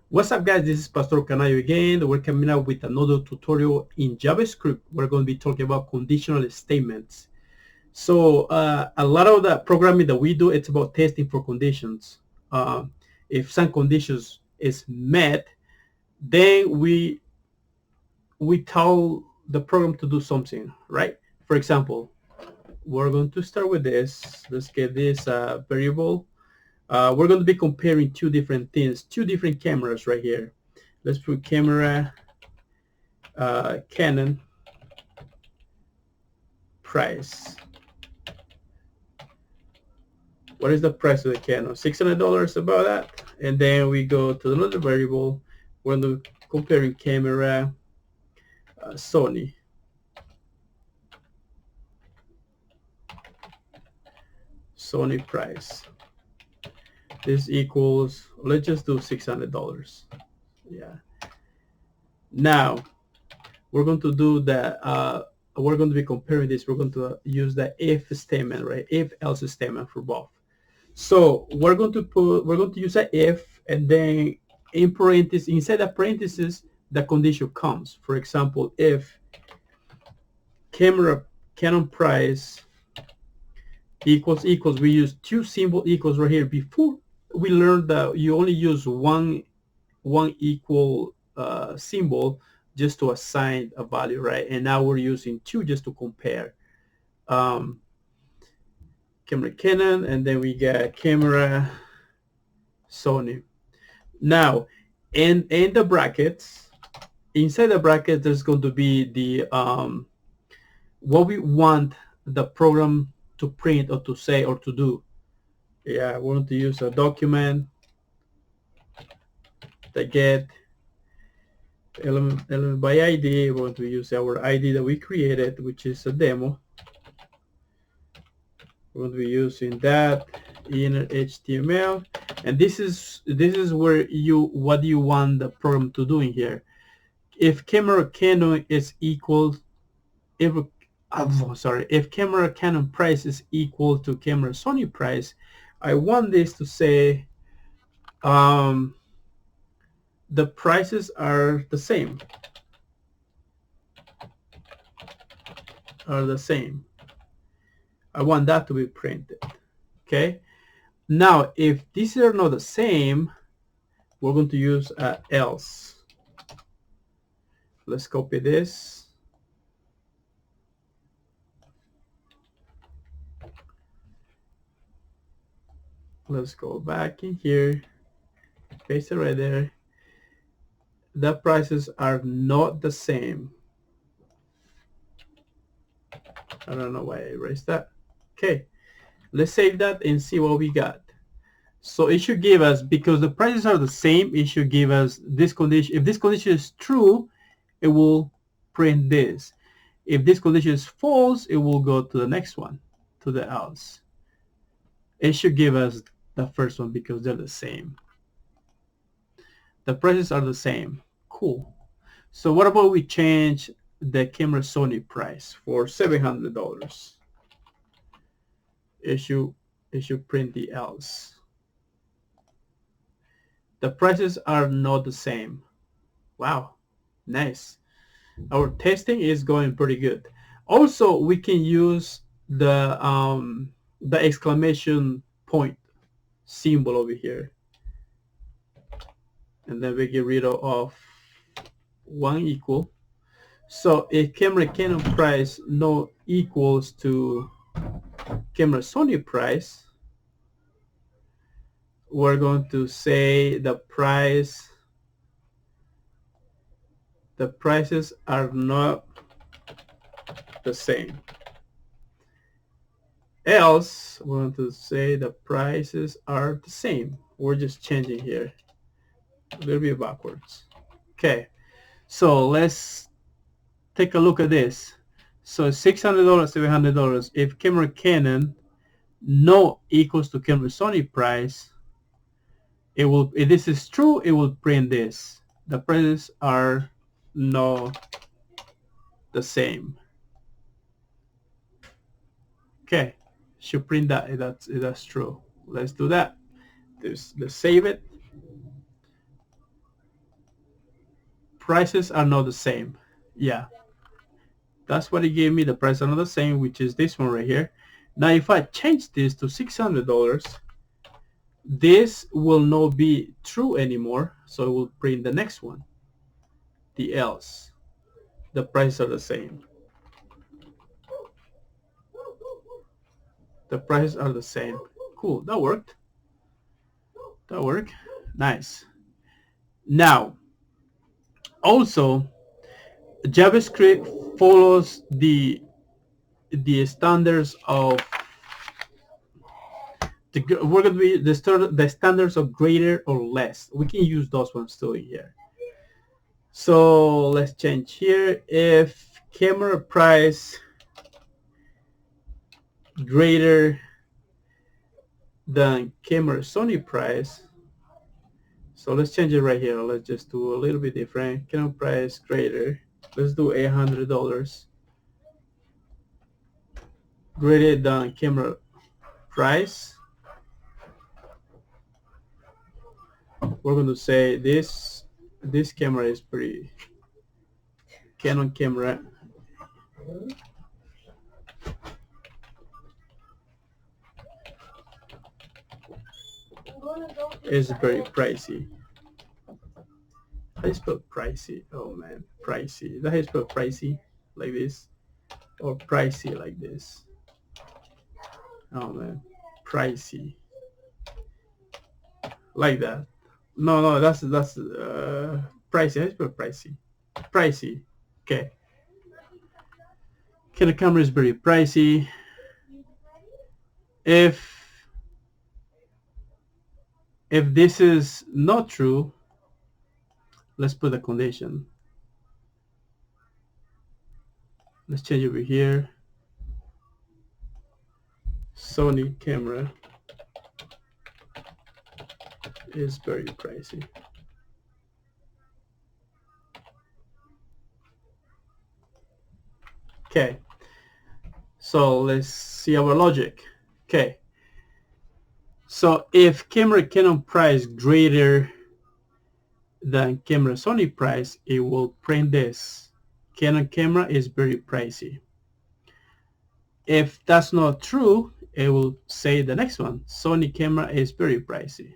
What's up, guys? This is Pastor Canayo again. We're coming out with another tutorial in JavaScript. We're going to be talking about conditional statements. So a lot of the programming that we do, it's about testing for conditions. If some conditions is met, then we tell the program to do something, right? For example, we're going to start with this. Let's get this variable. We're going to be comparing two different things, two different cameras right here. Let's put camera Canon price. What is the price of the Canon? $600, about that. And then we go to another variable. We're going to comparing camera Sony. Sony price. This equals, let's just do $600. Yeah. Now we're going to do the we're going to be comparing this. We're going to use the if statement, right? If else statement for both. So we're going to use an if, and then in parentheses, inside the parentheses, the condition comes. For example, if Canon price equals, we use two symbol equals right here. Before we learned that you only use one equal symbol just to assign a value, right? And now we're using two just to compare. Camera Canon, and then we get camera Sony. Now, in the brackets, inside the bracket, there's going to be the what we want the program to print or to say or to do. Yeah, we want to use a document, the get element by ID. We want to use our ID that we created, which is a demo. We're going to be using that inner HTML, and this is where what you want the program to do in here. If camera Canon is equal, if camera Canon price is equal to camera Sony price, I want this to say the prices are the same. I want that to be printed. Okay. Now, if these are not the same, we're going to use else. Let's copy this. Let's go back in here, paste it right there. The prices are not the same. I don't know why I erased that. Okay, let's save that and see what we got. So it should give us, because the prices are the same, it should give us this condition. If this condition is true, it will print this. If this condition is false, it will go to the next one, to the else. It should give us the first one because they're the same. The prices are the same. Cool. So what about we change the camera Sony price for $700? It should print the else. The prices are not the same. Wow, nice. Our testing is going pretty good. Also, we can use the exclamation point symbol over here, and then we get rid of one equal. So if camera Canon price no equals to camera Sony price, we're going to say the prices are not the same. Else, we're going to say the prices are the same. We're just changing here a little bit backwards. Okay, so let's take a look at this. So $600, $700. If camera Canon no equals to camera Sony price, it will, if this is true, it will print this. The prices are not the same. Okay, should print that if that's true. Let's do that. Let's save it. prices are not the same. Yeah, that's what it gave me. The prices are not the same, which is this one right here. Now if I change this to $600, this will not be true anymore, so it will print the next one, the else. The prices are the same. The prices are the same. Cool, that worked. That worked. Nice. Now, also, JavaScript follows the standards of we're going to be the standards of greater or less. We can use those ones too here. So let's change here. If camera price greater than camera Sony price, so let's change it right here. Let's just do a little bit different. Camera price greater. Let's do $800 greater than camera price. We're going to say this camera is pretty Canon camera is very pricey. How do you spell pricey? Oh man, pricey. Is that how you spell pricey? Like this? Or pricey like this? Oh man, pricey. Like that. No, that's pricey. How do you spell pricey? Pricey. Okay. Okay, the camera is very pricey. If this is not true, let's put a condition. Let's change over here. Sony camera is very pricey. Okay, so let's see our logic. Okay, so if camera Canon price greater than camera Sony price, it will print this. Canon camera is very pricey. If that's not true, it will say the next one. Sony camera is very pricey.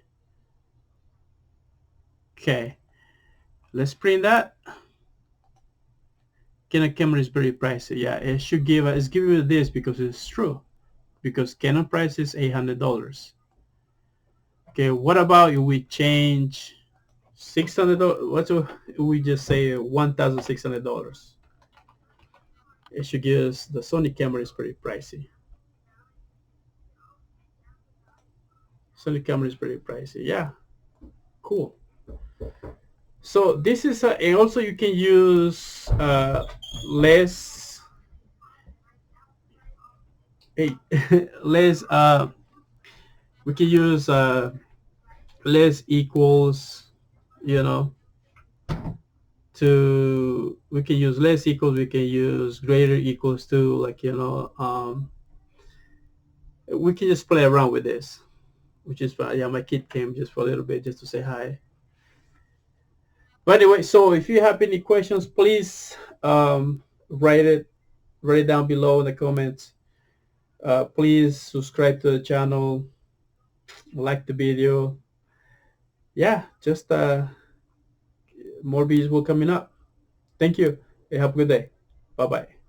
Okay, let's print that. Canon camera is very pricey. Yeah, it should give us, it's giving you this because it's true. Because Canon price is $800. Okay, what about if we change $600? What if we just say $1,600? It should give us the Sony camera is pretty pricey. Sony camera is pretty pricey. Yeah, cool. So this is and also you can use less less we can use less equals, you know, we can use less equals, we can use greater equals to, like, you know, we can just play around with this, which is fine. Yeah, my kid came just for a little bit just to say hi. But anyway, so if you have any questions, please write it down below in the comments. Please subscribe to the channel, like the video. Yeah, just more videos will coming up. Thank you. Have a good day. Bye bye.